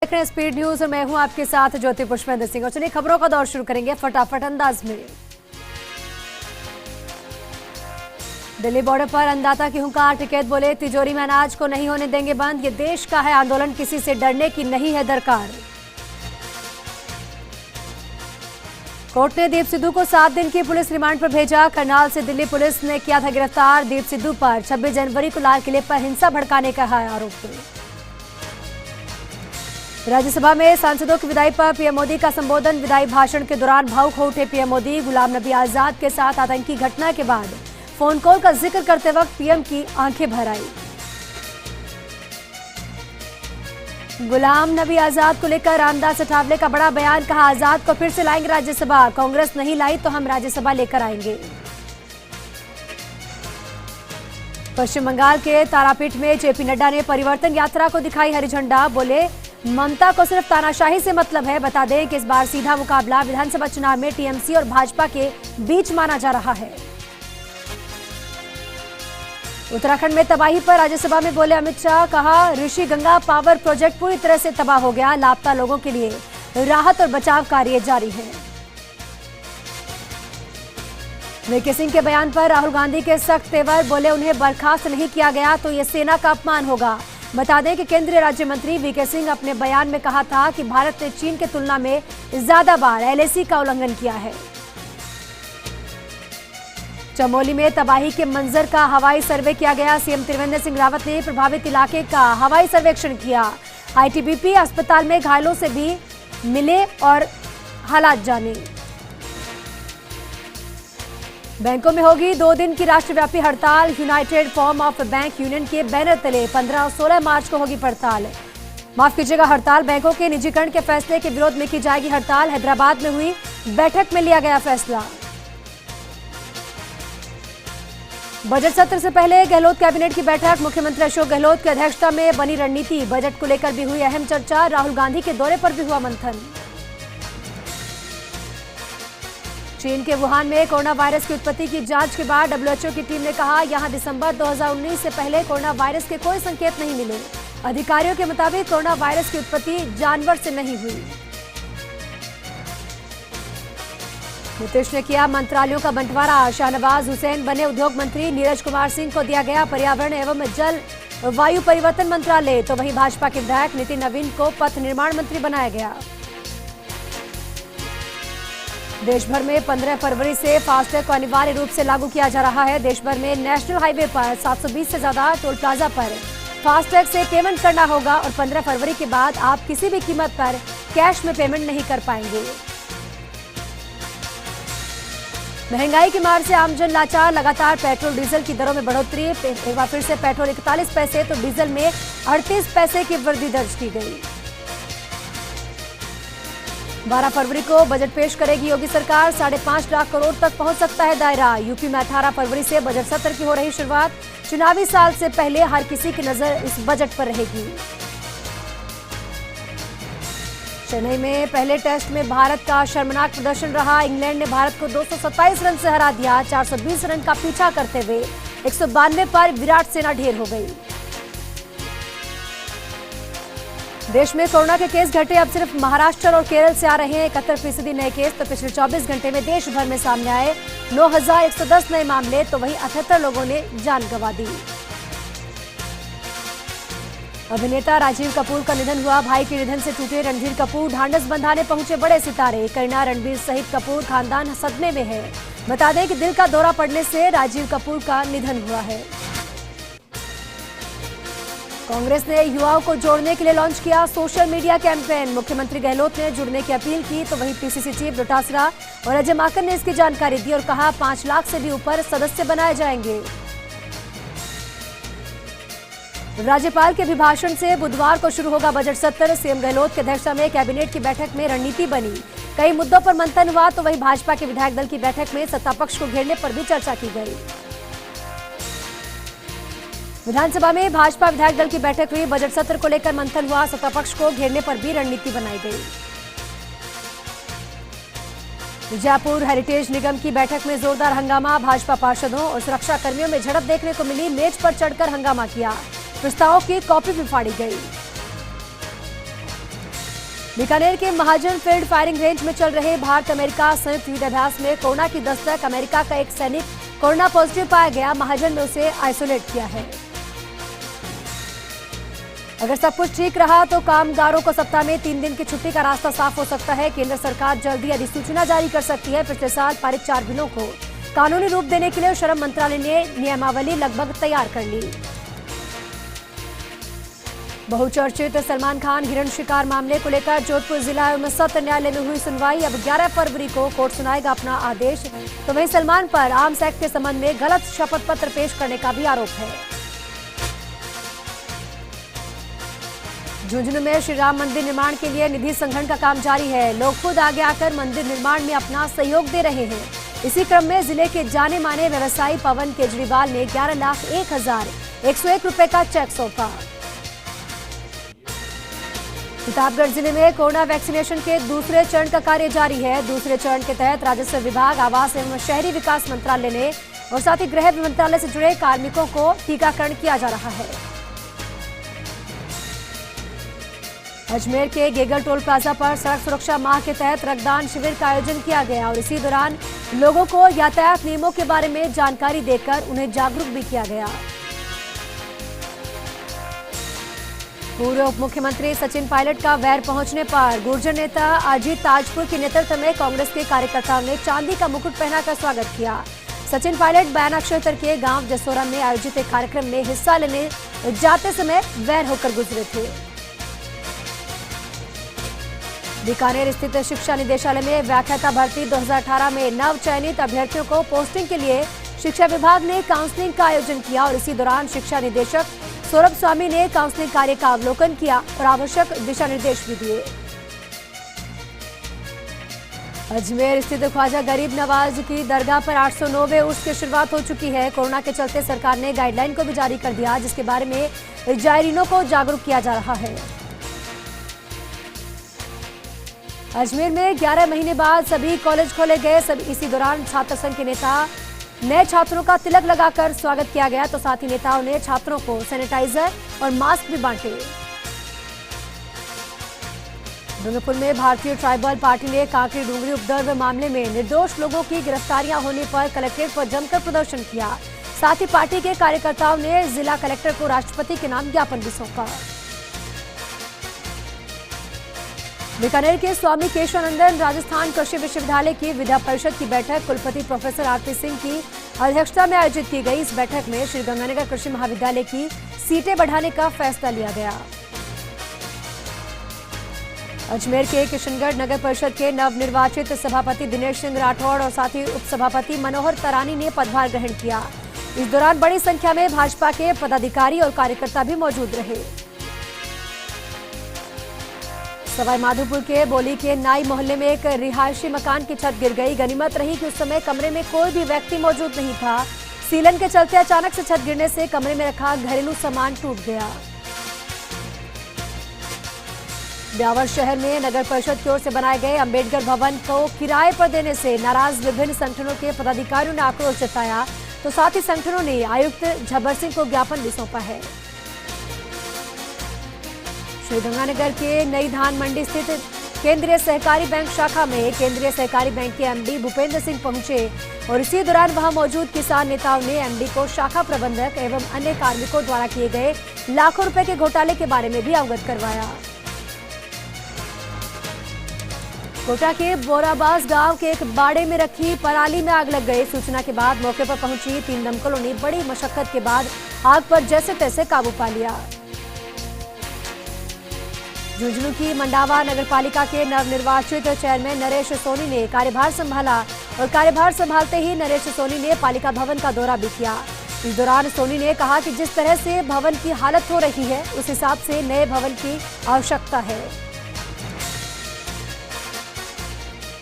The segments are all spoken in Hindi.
देख रहे हैं स्पीड न्यूज और मैं हूं आपके साथ ज्योति पुष्पेंद्र सिंह। और चलिए खबरों का दौर शुरू करेंगे फटाफट अंदाज में। दिल्ली बॉर्डर पर अन्नदाता की हुंकार, टिकैत बोले तिजोरी में अनाज को नहीं होने देंगे बंद, ये देश का है आंदोलन, किसी से डरने की नहीं है दरकार। कोर्ट ने दीप सिद्धू को 7 दिन की पुलिस रिमांड पर भेजा। करनाल से दिल्ली पुलिस ने किया था गिरफ्तार। दीप सिद्धू पर 26 जनवरी को लाल किले पर हिंसा भड़काने का है आरोप। राज्यसभा में सांसदों की विदाई पर पीएम मोदी का संबोधन, विदाई भाषण के दौरान भावुक हो उठे पीएम मोदी। गुलाम नबी आजाद के साथ आतंकी घटना के बाद फोन कॉल का जिक्र करते वक्त पीएम की आंखें भर आई। गुलाम नबी आजाद को लेकर रामदास अठावले का बड़ा बयान, कहा आजाद को फिर से लाएंगे राज्यसभा, कांग्रेस नहीं लाई तो हम राज्यसभा लेकर आएंगे। पश्चिम बंगाल के तारापीठ में जेपी नड्डा ने परिवर्तन यात्रा को दिखाई हरी झंडा, बोले ममता को सिर्फ तानाशाही से मतलब है। बता दें कि इस बार सीधा मुकाबला विधानसभा चुनाव में टीएमसी और भाजपा के बीच माना जा रहा है। उत्तराखंड में तबाही पर राज्यसभा में बोले अमित शाह, कहा ऋषि गंगा पावर प्रोजेक्ट पूरी तरह से तबाह हो गया, लापता लोगों के लिए राहत और बचाव कार्य जारी है। वीके सिंह के बयान पर राहुल गांधी के सख्त तेवर, बोले उन्हें बर्खास्त नहीं किया गया तो ये सेना का अपमान होगा। बता दें कि केंद्रीय राज्य मंत्री वीके सिंह अपने बयान में कहा था कि भारत ने चीन की तुलना में ज्यादा बार एलएसी का उल्लंघन किया है। चमोली में तबाही के मंजर का हवाई सर्वे किया गया। सीएम त्रिवेंद्र सिंह रावत ने प्रभावित इलाके का हवाई सर्वेक्षण किया। आईटीबीपी अस्पताल में घायलों से भी मिले और हालात जाने। बैंकों में होगी 2 दिन की राष्ट्रव्यापी हड़ताल। United form of bank union के बैनर तले 15 और 16 मार्च को होगी हड़ताल। माफ कीजिएगा हड़ताल। बैंकों के निजीकरण के फैसले के विरोध में की जाएगी हड़ताल। हैदराबाद में हुई बैठक में लिया गया फैसला। बजट सत्र से पहले गहलोत कैबिनेट की बैठक, मुख्यमंत्री अशोक गहलोत की अध्यक्षता में बनी रणनीति। बजट को लेकर भी हुई अहम चर्चा। राहुल गांधी के दौरे पर भी हुआ मंथन। चीन के वुहान में कोरोना वायरस की उत्पत्ति की जांच के बाद डब्ल्यूएचओ की टीम ने कहा, यहां दिसंबर 2019 से पहले कोरोना वायरस के कोई संकेत नहीं मिले। अधिकारियों के मुताबिक कोरोना वायरस की उत्पत्ति जानवर से नहीं हुई। नीतीश ने किया मंत्रालयों का बंटवारा। शाहनवाज हुसैन बने उद्योग मंत्री, नीरज कुमार सिंह को दिया गया पर्यावरण एवं जल वायु परिवर्तन मंत्रालय, तो वहीं भाजपा के विधायक नितिन नवीन को पथ निर्माण मंत्री बनाया गया। देश भर में 15 फरवरी से फास्टैग को अनिवार्य रूप से लागू किया जा रहा है। देश भर में नेशनल हाईवे पर 720 से ज्यादा टोल प्लाजा पर फास्टैग से पेमेंट करना होगा और 15 फरवरी के बाद आप किसी भी कीमत पर कैश में पेमेंट नहीं कर पाएंगे। महंगाई की मार से आमजन लाचार, लगातार पेट्रोल डीजल की दरों में बढ़ोतरी। एक बार फिर से पेट्रोल 41 पैसे तो डीजल में 38 पैसे की वृद्धि दर्ज की गई। 12 फरवरी को बजट पेश करेगी योगी सरकार। 5.5 लाख करोड़ तक पहुंच सकता है दायरा। यूपी में 18 फरवरी से बजट सत्र की हो रही शुरुआत। चुनावी साल से पहले हर किसी की नजर इस बजट पर रहेगी। चेन्नई में पहले टेस्ट में भारत का शर्मनाक प्रदर्शन रहा। इंग्लैंड ने भारत को 227 रन से हरा दिया। 420 रन का पीछा करते हुए 192 पर विराट सेना ढेर हो गई। देश में कोरोना के केस घटे, अब सिर्फ महाराष्ट्र और केरल से आ रहे हैं 71% नए केस। तो पिछले 24 घंटे में देश भर में सामने आए 9,110 नए मामले, तो वहीं 78 लोगों ने जान गंवा दी। अभिनेता राजीव कपूर का निधन हुआ। भाई के निधन से टूटे रणधीर कपूर, ढांढस बंधाने पहुंचे बड़े सितारे। करीना, रणबीर सहित कपूर खानदान सदमे में है। बता दें कि दिल का दौरा पड़ने से राजीव कपूर का निधन हुआ है। कांग्रेस ने युवाओं को जोड़ने के लिए लॉन्च किया सोशल मीडिया कैंपेन। मुख्यमंत्री गहलोत ने जुड़ने की अपील की, तो वहीं पीसीसी चीफ डोटासरा और अजय माकन ने इसकी जानकारी दी और कहा 5 लाख से भी ऊपर सदस्य बनाए जाएंगे। राज्यपाल के अभिभाषण से बुधवार को शुरू होगा बजट सत्र। सीएम गहलोत की अध्यक्षता में कैबिनेट की बैठक में रणनीति बनी। कई मुद्दों पर मंथन हुआ, तो वहीं भाजपा के विधायक दल की बैठक में सत्तापक्ष को घेरने पर भी चर्चा की गई। विधानसभा में भाजपा विधायक दल की बैठक हुई। बजट सत्र को लेकर मंथन हुआ। सत्तापक्ष को घेरने पर भी रणनीति बनाई गई। जयपुर हेरिटेज निगम की बैठक में जोरदार हंगामा। भाजपा पार्षदों और सुरक्षा कर्मियों में झड़प देखने को मिली। मेज पर चढ़कर हंगामा किया। प्रस्ताव की कॉपी भी फाड़ी गई। बीकानेर के महाजन फील्ड फायरिंग रेंज में चल रहे भारत अमेरिका संयुक्त युद्धाभ्यास में कोरोना की दस्तक। अमेरिका का एक सैनिक कोरोना पॉजिटिव पाया गया। महाजन में उसे आइसोलेट किया है। अगर सब कुछ ठीक रहा तो कामगारों को सप्ताह में 3 दिन की छुट्टी का रास्ता साफ हो सकता है। केंद्र सरकार जल्द ही अधिसूचना जारी कर सकती है। पिछले साल पारित 4 बिलों को कानूनी रूप देने के लिए श्रम मंत्रालय ने नियमावली लगभग तैयार कर ली। बहुचर्चित सलमान खान हिरण शिकार मामले को लेकर जोधपुर जिला एवं सत्र न्यायालय में हुई सुनवाई। अब 11 फरवरी को कोर्ट सुनाएगा अपना आदेश। तो वहीं सलमान पर आर्म्स एक्ट के संबंध में गलत शपथ पत्र पेश करने का भी आरोप है। झुंझुनू में श्री राम मंदिर निर्माण के लिए निधि संग्रहण का काम जारी है। लोग खुद आगे आकर मंदिर निर्माण में अपना सहयोग दे रहे हैं। इसी क्रम में जिले के जाने माने व्यवसायी पवन केजरीवाल ने 11,01,101 रुपए का चेक सौंपा। प्रतापगढ़ जिले में कोरोना वैक्सीनेशन के दूसरे चरण का कार्य जारी है। दूसरे चरण के तहत राजस्व विभाग, आवास एवं शहरी विकास मंत्रालय ने और साथ ही गृह मंत्रालय से जुड़े कार्मिकों को टीकाकरण किया जा रहा है। अजमेर के गेगर टोल प्लाजा पर सड़क सुरक्षा माह के तहत रक्तदान शिविर का आयोजन किया गया और इसी दौरान लोगों को यातायात नियमों के बारे में जानकारी देकर उन्हें जागरूक भी किया गया। पूर्व उप मुख्यमंत्री सचिन पायलट का वैर पहुंचने पर गुर्जर नेता अजीत ताजपुर के नेतृत्व में कांग्रेस के कार्यकर्ताओं ने चांदी का मुकुट पहनाकर स्वागत किया। सचिन पायलट बयाना क्षेत्र के गांव जसोरा में आयोजित एक कार्यक्रम में हिस्सा लेने जाते समय वैर होकर गुजरे थे। बीकानेर स्थित शिक्षा निदेशालय में व्याख्याता भर्ती 2018 में नव चयनित अभ्यर्थियों को पोस्टिंग के लिए शिक्षा विभाग ने काउंसलिंग का आयोजन किया और इसी दौरान शिक्षा निदेशक सौरभ स्वामी ने काउंसलिंग कार्य का अवलोकन किया और आवश्यक दिशा निर्देश भी दिए। अजमेर स्थित ख्वाजा गरीब नवाज की दरगाह पर 809वें उर्स की शुरुआत हो चुकी है। कोरोना के चलते सरकार ने गाइडलाइन को भी जारी कर दिया, जिसके बारे में जायरीनों को जागरूक किया जा रहा है। अजमेर में 11 महीने बाद सभी कॉलेज खोले गए। इसी दौरान छात्र संघ के नेता नए छात्रों का तिलक लगाकर स्वागत किया गया, तो साथ ही नेताओं ने छात्रों को सैनिटाइजर और मास्क भी बांटे। डूंगरपुर में भारतीय ट्राइबल पार्टी ने कांकरी डूंगरी उपद्रव मामले में निर्दोष लोगों की गिरफ्तारियां होने पर कलेक्ट्रेट पर जमकर प्रदर्शन किया। साथ ही पार्टी के कार्यकर्ताओं ने जिला कलेक्टर को राष्ट्रपति के नाम ज्ञापन भी सौंपा। बीकानेर के स्वामी केशवानंदन राजस्थान कृषि विश्वविद्यालय की विद्या परिषद की बैठक कुलपति प्रोफेसर आरपी सिंह की अध्यक्षता में आयोजित की गई। इस बैठक में श्रीगंगानगर कृषि महाविद्यालय की सीटें बढ़ाने का फैसला लिया गया। अजमेर के किशनगढ़ नगर परिषद के नवनिर्वाचित सभापति दिनेश सिंह राठौड़ और साथ ही उपसभापति मनोहर तरानी ने पदभार ग्रहण किया। इस दौरान बड़ी संख्या में भाजपा के पदाधिकारी और कार्यकर्ता भी मौजूद रहे। सवाई माधोपुर के बोली के नाई मोहल्ले में एक रिहायशी मकान की छत गिर गई। गनीमत रही कि उस समय कमरे में कोई भी व्यक्ति मौजूद नहीं था। सीलन के चलते अचानक से छत गिरने से कमरे में रखा घरेलू सामान टूट गया। ब्यावर शहर में नगर परिषद की ओर से बनाए गए अंबेडकर भवन को किराए पर देने से नाराज विभिन्न संगठनों के पदाधिकारियों ने आक्रोश जताया, तो साथ ही संगठनों ने आयुक्त झब्बर सिंह को ज्ञापन भी सौंपा है। श्रीगंगानगर के नई धान मंडी स्थित केंद्रीय सहकारी बैंक शाखा में केंद्रीय सहकारी बैंक के एमडी भूपेंद्र सिंह पहुंचे और इसी दौरान वहां मौजूद किसान नेताओं ने एमडी को शाखा प्रबंधक एवं अन्य कार्मिकों द्वारा किए गए लाखों रुपए के घोटाले के बारे में भी अवगत करवाया। कोटा के बोराबास गांव के एक बाड़े में रखी पराली में आग लग गई। सूचना के बाद मौके पर पहुंची 3 दमकलों ने बड़ी मशक्कत के बाद आग पर जैसे तैसे काबू पा लिया। झुंझुनू की मंडावा नगरपालिका के नवनिर्वाचित चेयरमैन नरेश सोनी ने कार्यभार संभाला और कार्यभार संभालते ही नरेश सोनी ने पालिका भवन का दौरा भी किया। इस दौरान सोनी ने कहा कि जिस तरह से भवन की हालत हो रही है उस हिसाब से नए भवन की आवश्यकता है।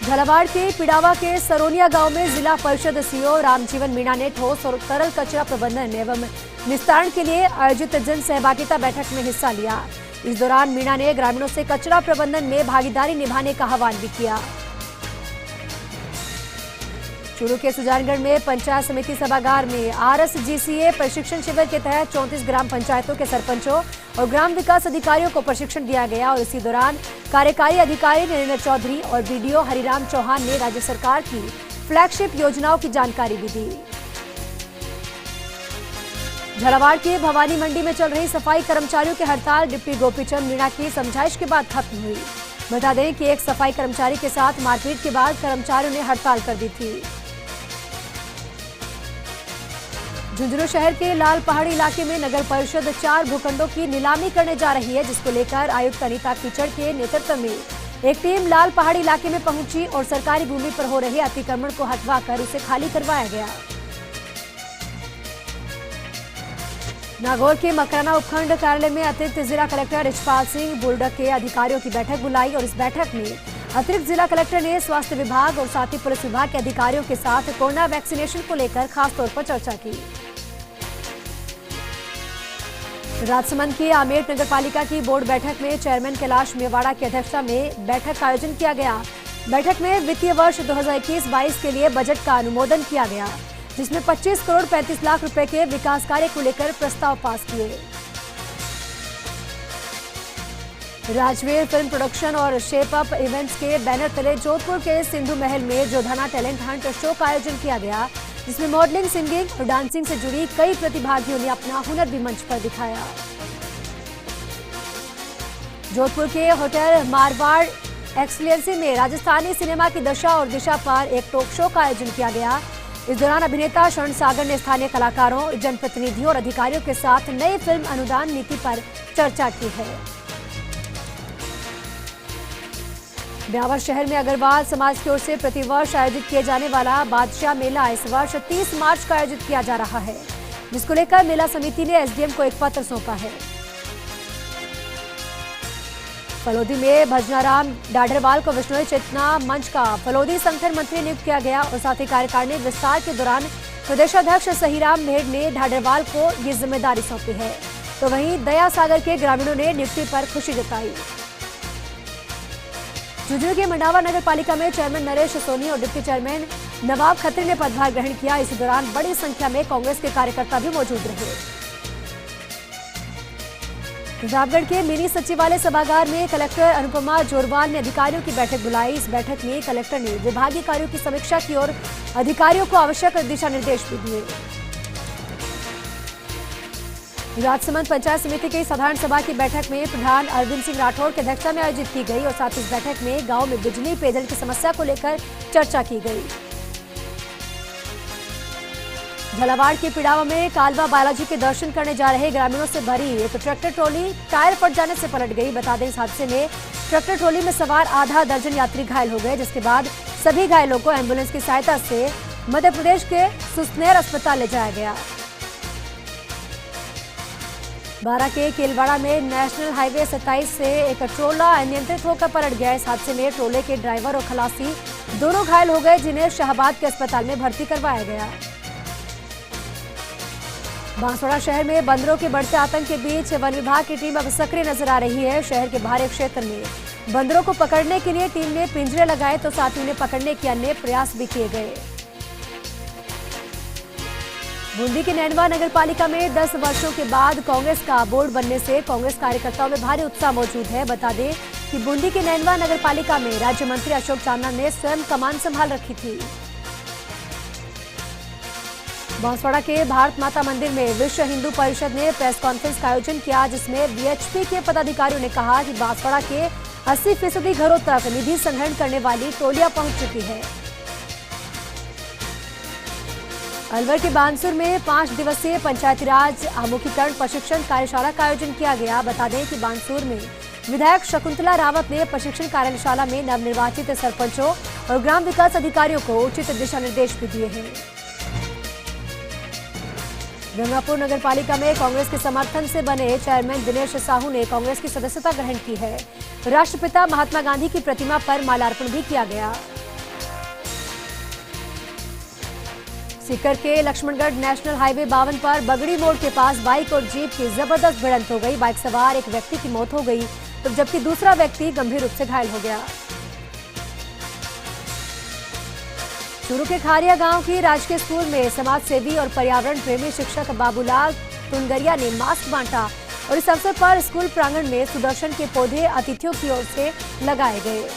झालावाड़ के पिड़ावा के सरोनिया गांव में जिला परिषद सीईओ रामजीवन मीणा ने ठोस और तरल कचरा प्रबंधन एवं निस्तारण के लिए आयोजित जन सहभागिता बैठक में हिस्सा लिया। इस दौरान मीणा ने ग्रामीणों से कचरा प्रबंधन में भागीदारी निभाने का आह्वान भी किया। चूरू के सुजानगढ़ में पंचायत समिति सभागार में आरएसजीसीए प्रशिक्षण शिविर के तहत 34 ग्राम पंचायतों के सरपंचों और ग्राम विकास अधिकारियों को प्रशिक्षण दिया गया और इसी दौरान कार्यकारी अधिकारी नरेंद्र चौधरी और बीडीओ हरिराम चौहान ने राज्य सरकार की फ्लैगशिप योजनाओं की जानकारी भी दी। झालावाड़ के भवानी मंडी में चल रही सफाई कर्मचारियों की हड़ताल डिप्टी गोपीचंद मीणा की समझाइश के बाद खत्म हुई। बता दें कि एक सफाई कर्मचारी के साथ मारपीट के बाद कर्मचारियों ने हड़ताल कर दी थी। झुंझुनू शहर के लाल पहाड़ी इलाके में नगर परिषद 4 भूखंडों की नीलामी करने जा रही है, जिसको लेकर आयुक्त अनीता कीचड़ के नेतृत्व में एक टीम लाल पहाड़ी इलाके में पहुंची और सरकारी भूमि पर हो रहे अतिक्रमण को हटवाकर उसे खाली करवाया गया। नागौर के मकराना उपखंड कार्यालय में अतिरिक्त जिला कलेक्टर यशपाल सिंह बुलडक के अधिकारियों की बैठक बुलाई और इस बैठक में अतिरिक्त जिला कलेक्टर ने स्वास्थ्य विभाग और साथ ही पुलिस विभाग के अधिकारियों के साथ कोरोना वैक्सीनेशन को लेकर खासतौर पर चर्चा की। राजसमंद की आमेर नगर पालिका की बोर्ड बैठक में चेयरमैन कैलाश मेवाड़ा की अध्यक्षता में बैठक का आयोजन किया गया। बैठक में वित्तीय वर्ष 2021-22 के लिए बजट का अनुमोदन किया गया, जिसमें 25 करोड़ 35 लाख रुपए के विकास कार्य को लेकर प्रस्ताव पास किए। राजवीर फिल्म प्रोडक्शन और शेप अप इवेंट्स के बैनर तले जोधपुर के सिंधु महल में जोधाना टैलेंट हंट शो का आयोजन किया गया, जिसमें मॉडलिंग, सिंगिंग और डांसिंग से जुड़ी कई प्रतिभागियों ने अपना हुनर भी मंच पर दिखाया। जोधपुर के होटल मारवाड़ एक्सलेंसी में राजस्थानी सिनेमा की दशा और दिशा पर एक टॉक शो का आयोजन किया गया। इस दौरान अभिनेता शरण सागर ने स्थानीय कलाकारों, जनप्रतिनिधियों और अधिकारियों के साथ नई फिल्म अनुदान नीति पर चर्चा की है। ब्यावर शहर में अग्रवाल समाज की ओर से प्रतिवर्ष आयोजित किए जाने वाला बादशाह मेला इस वर्ष 30 मार्च को आयोजित किया जा रहा है, जिसको लेकर मेला समिति ने एसडीएम को एक पत्र सौंपा है। फलोदी में भजनाराम डाडरवाल को विश्नोई चेतना मंच का फलोदी संगठन मंत्री नियुक्त किया गया और साथ ही कार्यकारिणी विस्तार के दौरान प्रदेशाध्यक्ष सहीराम मेढ़ ने डाडरवाल को ये जिम्मेदारी सौंपी है, तो वहीं दया सागर के ग्रामीणों ने नियुक्ति पर खुशी जताई। झुंझुनू के मंडावा नगर पालिका में चेयरमैन नरेश सोनी और डिप्टी चेयरमैन नवाब खत्री ने पदभार ग्रहण किया। इसी दौरान बड़ी संख्या में कांग्रेस के कार्यकर्ता भी मौजूद रहे। प्रतापगढ़ के मिनी सचिवालय सभागार में कलेक्टर अनुपमा जोरवाल ने अधिकारियों की बैठक बुलाई। इस बैठक में कलेक्टर ने विभागीय कार्यों की समीक्षा की और अधिकारियों को आवश्यक दिशा निर्देश भी दिए। राजसमंद पंचायत समिति की साधारण सभा की बैठक में प्रधान अरविंद सिंह राठौड़ की अध्यक्षता में आयोजित की गई और साथ ही इस बैठक में गांव में बिजली पेयजल की समस्या को लेकर चर्चा की गई। झालावाड़ के पिड़ावा में कालवा बालाजी के दर्शन करने जा रहे ग्रामीणों से भरी एक ट्रैक्टर ट्रॉली टायर फट जाने से पलट गई। बता दें, इस हादसे में ट्रैक्टर ट्रॉली में सवार आधा दर्जन यात्री घायल हो गए, जिसके बाद सभी घायलों को एम्बुलेंस की सहायता से मध्य प्रदेश के सुसनेर अस्पताल ले जाया गया। बारा के केलवाड़ा में नेशनल हाईवे 27 से एक ट्रोला अनियंत्रित होकर पलट गया। इस हादसे में ट्रोले के ड्राइवर और खलासी दोनों घायल हो गए, जिन्हें शाहबाद के अस्पताल में भर्ती करवाया गया। बांसवाड़ा शहर में बंदरों के बढ़ते आतंक के बीच वन विभाग की टीम अब सक्रिय नजर आ रही है। शहर के बाहरी क्षेत्र में बंदरों को पकड़ने के लिए टीम ने पिंजरे लगाए, तो साथ ही उन्हें पकड़ने के अन्य प्रयास भी किए गए। बूंदी के नैनवा नगर पालिका में 10 वर्षों के बाद कांग्रेस का बोर्ड बनने से कांग्रेस कार्यकर्ताओं में भारी उत्साह मौजूद है। बता दें कि बूंदी के नैनवा नगर पालिका में राज्य मंत्री अशोक चांदना ने स्वयं कमान संभाल रखी थी। बांसवाड़ा के भारत माता मंदिर में विश्व हिंदू परिषद ने प्रेस कॉन्फ्रेंस का आयोजन किया, जिसमें वीएचपी के पदाधिकारियों ने कहा कि बांसवाड़ा के 80% घरों तक निधि संग्रहण करने वाली टोलियां पहुंच चुकी है। अलवर के बानसूर में 5 दिवसीय पंचायती राज आमुखीकरण प्रशिक्षण कार्यशाला का आयोजन किया गया। बता दें कि बानसूर में विधायक शकुंतला रावत ने प्रशिक्षण कार्यशाला में नवनिर्वाचित सरपंचों और ग्राम विकास अधिकारियों को उचित दिशा निर्देश भी दिए हैं। गंगापुर नगर पालिका में कांग्रेस के समर्थन से बने चेयरमैन दिनेश साहू ने कांग्रेस की सदस्यता ग्रहण की है। राष्ट्रपिता महात्मा गांधी की प्रतिमा पर माल्यार्पण भी किया गया। सीकर के लक्ष्मणगढ़ नेशनल हाईवे 52 पर बगड़ी मोड़ के पास बाइक और जीप की जबरदस्त भिड़ंत हो गई। बाइक सवार एक व्यक्ति की मौत हो गई, तो जबकि दूसरा व्यक्ति गंभीर रूप से घायल हो गया। चूरू के खारिया गांव की राजकीय स्कूल में समाज सेवी और पर्यावरण प्रेमी शिक्षक बाबूलाल तुनगरिया ने मास्क बांटा। और इस अवसर पर स्कूल प्रांगण में सुदर्शन के पौधे अतिथियों की ओर से लगाए गए।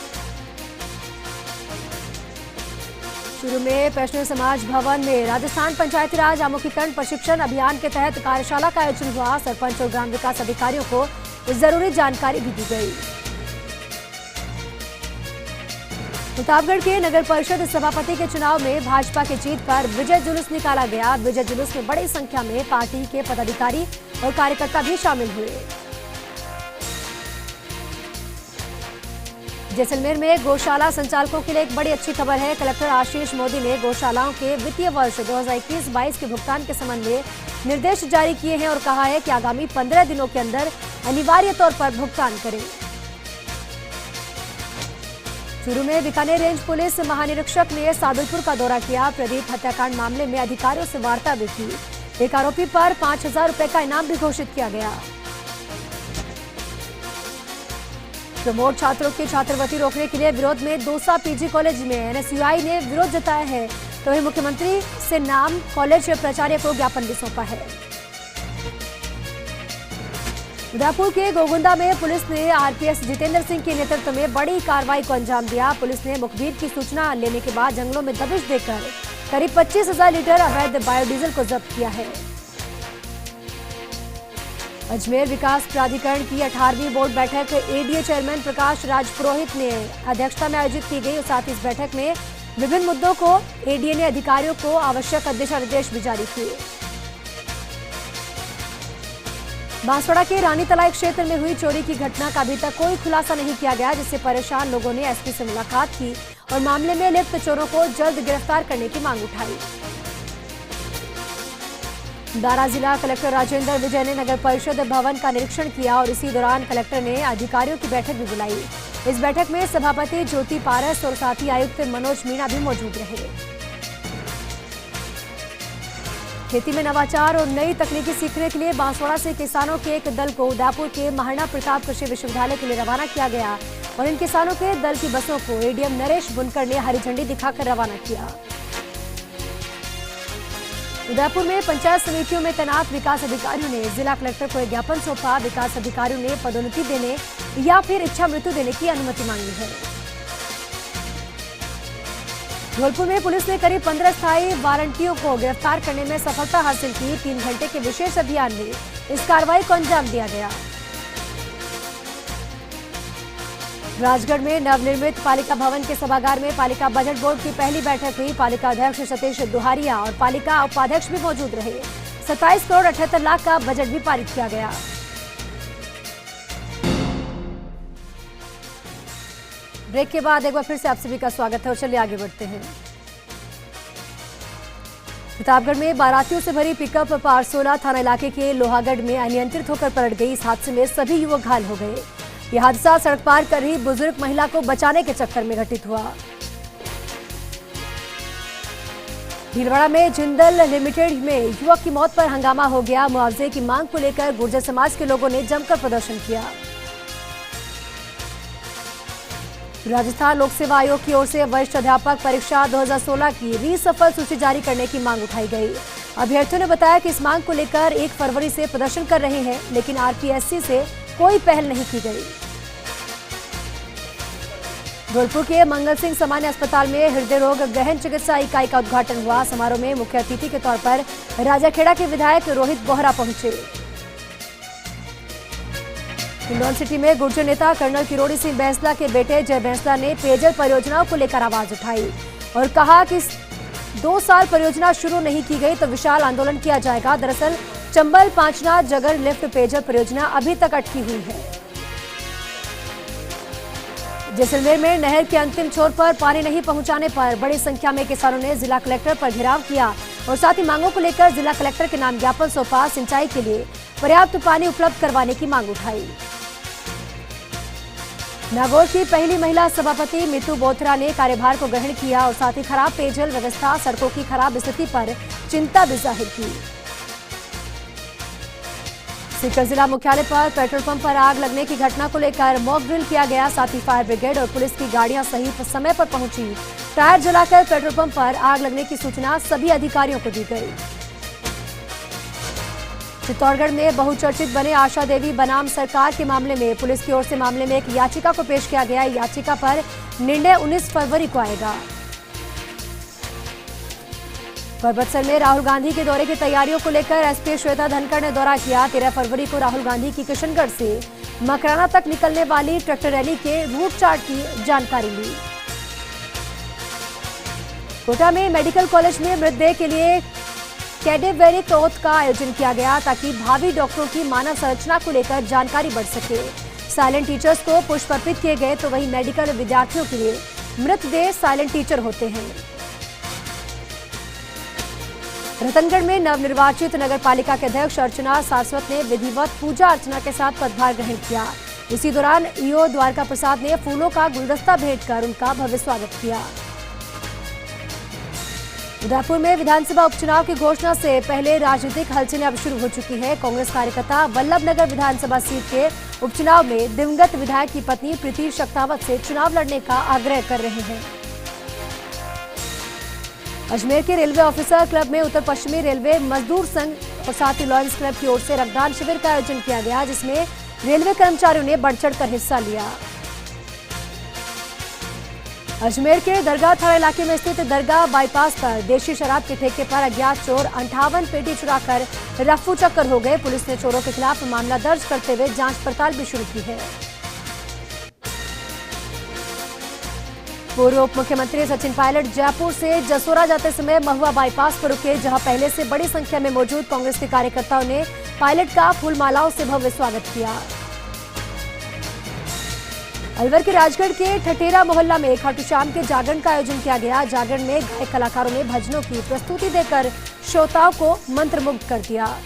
चूरू में वैष्णव समाज भवन में राजस्थान पंचायती राज आमुखीकरण प्रशिक्षण अभियान के तहत कार्यशाला का आयोजन हुआ। सरपंच और ग्राम विकास अधिकारियों को जरूरी जानकारी भी दी गई। प्रतापगढ़ के नगर परिषद सभापति के चुनाव में भाजपा की जीत पर विजय जुलूस निकाला गया। विजय जुलूस में बड़ी संख्या में पार्टी के पदाधिकारी और कार्यकर्ता भी शामिल हुए। जैसलमेर में गौशाला संचालकों के लिए एक बड़ी अच्छी खबर है। कलेक्टर आशीष मोदी ने गौशालाओं के वित्तीय वर्ष 2021-22 के भुगतान के संबंध में निर्देश जारी किए हैं और कहा है कि आगामी 15 दिनों के अंदर अनिवार्य तौर पर भुगतान करें। चूरू में बीकानेर रेंज पुलिस महानिरीक्षक ने सादुलपुर का दौरा किया। प्रदीप हत्याकांड मामले में अधिकारियों से वार्ता भी की। एक आरोपी पर 5,000 रुपए का इनाम भी घोषित किया गया। प्रमोट छात्रों की छात्रवृत्ति रोकने के लिए विरोध में दौसा पीजी कॉलेज में एनएसयूआई ने विरोध जताया है। तो वहीं मुख्यमंत्री से नाम कॉलेज के प्राचार्य को ज्ञापन भी सौंपा है। उदयपुर के गोगुंदा में पुलिस ने आरपीएस जितेंद्र सिंह के नेतृत्व में बड़ी कार्रवाई को अंजाम दिया। पुलिस ने मुखबिर की सूचना लेने के बाद जंगलों में दबिश देकर करीब 25,000 लीटर अवैध बायोडीजल को जब्त किया है। अजमेर विकास प्राधिकरण की 18वीं बोर्ड बैठक एडीए चेयरमैन प्रकाश राज पुरोहित ने अध्यक्षता में आयोजित की गई। साथ ही इस बैठक में विभिन्न मुद्दों को एडीए ने अधिकारियों को आवश्यक दिशा निर्देश भी जारी किए। बांसवाड़ा के रानी तलाई क्षेत्र में हुई चोरी की घटना का अभी तक कोई खुलासा नहीं किया गया, जिससे परेशान लोगों ने एसपी से मुलाकात की और मामले में लिप्त चोरों को जल्द गिरफ्तार करने की मांग उठाई। दारा जिला कलेक्टर राजेंद्र विजय ने नगर परिषद भवन का निरीक्षण किया और इसी दौरान कलेक्टर ने अधिकारियों की बैठक भी बुलाई। इस बैठक में सभापति ज्योति पारस और साथी आयुक्त मनोज मीणा भी मौजूद रहे। खेती में नवाचार और नई तकनीकी सीखने के लिए बांसवाड़ा से किसानों के एक दल को उदयपुर के महाराणा प्रताप कृषि विश्वविद्यालय के लिए रवाना किया गया और इन किसानों के दल की बसों को एडीएम नरेश बुनकर ने हरी झंडी दिखाकर रवाना किया। उदयपुर में पंचायत समितियों में तैनात विकास अधिकारियों ने जिला कलेक्टर को एक ज्ञापन सौंपा। विकास अधिकारियों ने पदोन्नति देने या फिर इच्छा मृत्यु देने की अनुमति मांगी है। धौलपुर में पुलिस ने करीब 15 स्थायी वारंटियों को गिरफ्तार करने में सफलता हासिल की। 3 घंटे के विशेष अभियान में इस कार्रवाई को अंजाम दिया गया। राजगढ़ में नवनिर्मित पालिका भवन के सभागार में पालिका बजट बोर्ड की पहली बैठक हुई। पालिका अध्यक्ष सतीश दुहारिया और पालिका उपाध्यक्ष भी मौजूद रहे। 27 करोड़ 78 लाख का बजट भी पारित किया गया। ब्रेक के बाद एक बार फिर से आप सभी का स्वागत है और चलिए आगे बढ़ते हैं। प्रतापगढ़ में बारातियों से भरी पिकअप पारसोला थाना इलाके के लोहागढ़ में अनियंत्रित होकर पलट गई। इस हादसे में सभी युवक घायल हो गए। यह हादसा सड़क पार कर रही बुजुर्ग महिला को बचाने के चक्कर में घटित हुआ। भीलवाड़ा में जिंदल लिमिटेड में युवक की मौत पर हंगामा हो गया। मुआवजे की मांग को लेकर गुर्जर समाज के लोगों ने जमकर प्रदर्शन किया। राजस्थान लोक सेवा आयोग की ओर से वरिष्ठ अध्यापक परीक्षा 2016 की रीसफल सूची जारी करने की मांग उठाई गई। अभ्यर्थियों ने बताया कि इस मांग को लेकर 1 फरवरी से प्रदर्शन कर रहे हैं, लेकिन आरपीएससी से कोई पहल नहीं की गई। धौलपुर के मंगल सिंह सामान्य अस्पताल में हृदय रोग गहन चिकित्सा इकाई का उद्घाटन हुआ। समारोह में मुख्य अतिथि के तौर पर राजाखेड़ा के विधायक रोहित बोहरा पहुंचे। हिंडौन सिटी में गुर्जर नेता कर्नल किरोड़ी सिंह बैंसला के बेटे जय बैंसला ने पेयजल परियोजनाओं को लेकर आवाज उठाई और कहा कि 2 साल परियोजना शुरू नहीं की गई तो विशाल आंदोलन किया जाएगा। दरअसल चंबल पांचनाथ जगर लिफ्ट पेयजल परियोजना अभी तक अटकी हुई है। जैसलमेर में नहर के अंतिम छोर पर पानी नहीं पहुंचाने पर बड़ी संख्या में किसानों ने जिला कलेक्टर पर घेराव किया और साथ ही मांगों को लेकर जिला कलेक्टर के नाम ज्ञापन सौंपा। सिंचाई के लिए पर्याप्त पानी उपलब्ध करवाने की मांग उठाई। नागौर की पहली महिला सभापति मितू बोथरा ने कार्यभार को ग्रहण किया और साथ ही खराब पेयजल व्यवस्था, सड़कों की खराब स्थिति पर चिंता भी जाहिर की। सीकर जिला मुख्यालय पर पेट्रोल पंप पर आग लगने की घटना को लेकर मॉक ड्रिल किया गया। साथ ही फायर ब्रिगेड और पुलिस की गाड़ियां सहित समय पर पहुंची। टायर जलाकर पेट्रोल पंप पर आग लगने की सूचना सभी अधिकारियों को दी गई। चित्तौड़गढ़ में बहुचर्चित बने आशा देवी बनाम सरकार के मामले में पुलिस की ओर से मामले में एक याचिका को पेश किया गया। याचिका पर निर्णय 19 फरवरी को आएगा। पर्वतसर में राहुल गांधी के दौरे की तैयारियों को लेकर एसपी श्वेता धनखड़ ने दौरा किया। 13 फरवरी को राहुल गांधी की किशनगढ़ से मकराना तक निकलने वाली ट्रैक्टर रैली के रूट चार्ट की जानकारी ली। कोटा में मेडिकल कॉलेज में मृतदेह के लिए कैडेवेरिक ओथ का आयोजन किया गया ताकि भावी डॉक्टरों की मानव संरचना को लेकर जानकारी बढ़ सके। साइलेंट टीचर्स को पुष्प अर्पित किए गए तो वहीं मेडिकल विद्यार्थियों के लिए मृतदेह साइलेंट टीचर होते हैं। रतनगढ़ में नवनिर्वाचित नगर पालिका के अध्यक्ष अर्चना सारस्वत ने विधिवत पूजा अर्चना के साथ पदभार ग्रहण किया। इसी दौरान ईओ द्वारका प्रसाद ने फूलों का गुलदस्ता भेंट कर उनका भव्य स्वागत किया। उदयपुर में विधानसभा उपचुनाव की घोषणा से पहले राजनीतिक हलचलें अब शुरू हो चुकी है। कांग्रेस कार्यकर्ता वल्लभनगर विधानसभा सीट के उपचुनाव में दिवंगत विधायक की पत्नी प्रीति शक्तावत से चुनाव लड़ने का आग्रह कर रहे हैं। अजमेर के रेलवे ऑफिसर क्लब में उत्तर पश्चिमी रेलवे मजदूर संघ और साथ ही लॉयंस क्लब की ओर से रक्तदान शिविर का आयोजन किया गया, जिसमें रेलवे कर्मचारियों ने बढ़ चढ़कर हिस्सा लिया। अजमेर के दरगाह थाना इलाके में स्थित दरगाह बाईपास पर देशी शराब के ठेके पर अज्ञात चोर 58 पेटी चुराकर रफ्फू चक्कर हो गए। पुलिस ने चोरों के खिलाफ मामला दर्ज करते हुए जांच पड़ताल भी शुरू की है। पूर्व उप मुख्यमंत्री सचिन पायलट जयपुर से जसोरा जाते समय महुआ बाईपास पर रुके, जहां पहले से बड़ी संख्या में मौजूद कांग्रेस के कार्यकर्ताओं ने पायलट का फूलमालाओं से भव्य स्वागत किया। अलवर के राजगढ़ के ठठेरा मोहल्ला में खाटू श्याम के जागरण का आयोजन किया गया। जागरण में गायक कलाकारों ने भजनों की प्रस्तुति देकर श्रोताओं को मंत्रमुग्ध कर दिया।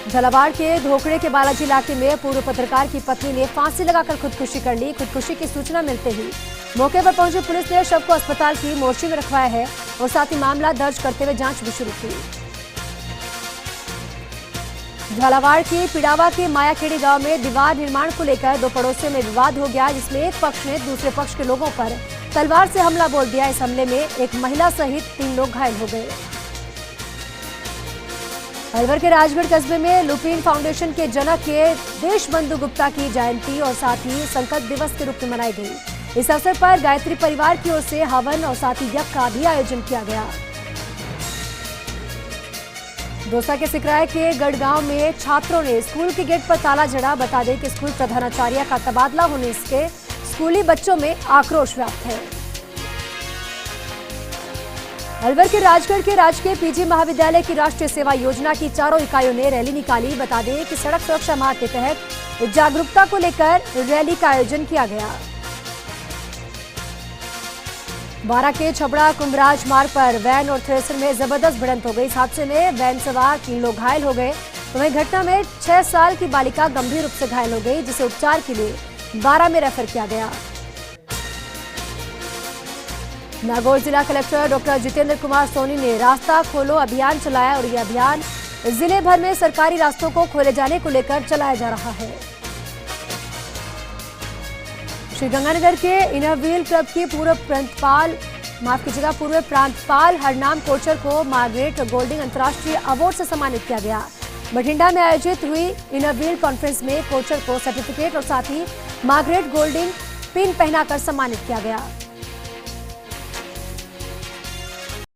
झालावाड़ के धोखड़े के बालाजी इलाके में पूर्व पत्रकार की पत्नी ने फांसी लगाकर खुदकुशी कर ली। खुदकुशी की सूचना मिलते ही मौके पर पहुंची पुलिस ने शव को अस्पताल की मोर्चरी में रखवाया है और साथ ही मामला दर्ज करते हुए जांच भी शुरू की। झालावाड़ के पिड़ावा के मायाखेड़ी गांव में दीवार निर्माण को लेकर दो पड़ोसियों में विवाद हो गया, जिसमें एक पक्ष ने दूसरे पक्ष के लोगों पर तलवार से हमला बोल दिया। इस हमले में एक महिला सहित 3 लोग घायल हो गए। अलवर के राजगढ़ कस्बे में लुपिन फाउंडेशन के जनक के देशबंधु गुप्ता की जयंती और साथ ही संकल्प दिवस के रूप में मनाई गई। इस अवसर पर गायत्री परिवार की ओर से हवन और साथ ही यज्ञ का भी आयोजन किया गया। दौसा के सिकराय के गढ़गांव में छात्रों ने स्कूल के गेट पर ताला जड़ा। बता दें कि स्कूल प्रधानाचार्य का तबादला होने से स्कूली बच्चों में आक्रोश व्याप्त है। अलवर के राजगढ़ के राजकीय पीजी महाविद्यालय की राष्ट्रीय सेवा योजना की चारों इकाइयों ने रैली निकाली। बता दें कि सड़क सुरक्षा माह के तहत जागरूकता को लेकर रैली का आयोजन किया गया। बारा के छबड़ा कुंभराज मार्ग पर वैन और थ्रेसर में जबरदस्त भिड़ंत हो गई। इस हादसे में वैन सवार 3 लोग घायल हो गए। वहीं घटना में 6 साल की बालिका गंभीर रूप से घायल हो गई, जिसे उपचार के लिए बारा में रेफर किया गया। नागौर जिला कलेक्टर डॉक्टर जितेंद्र कुमार सोनी ने रास्ता खोलो अभियान चलाया और यह अभियान जिले भर में सरकारी रास्तों को खोले जाने को लेकर चलाया जा रहा है। श्रीगंगानगर के इनर व्हील क्लब की पूर्व प्रांतपाल हरनाम कोचर को मार्गरेट गोल्डिंग अंतर्राष्ट्रीय अवार्ड से सम्मानित किया गया। बठिंडा में आयोजित हुई इनर व्हील कॉन्फ्रेंस में कोचर को सर्टिफिकेट और साथ ही मार्गरेट गोल्डिंग पिन पहनाकर सम्मानित किया गया।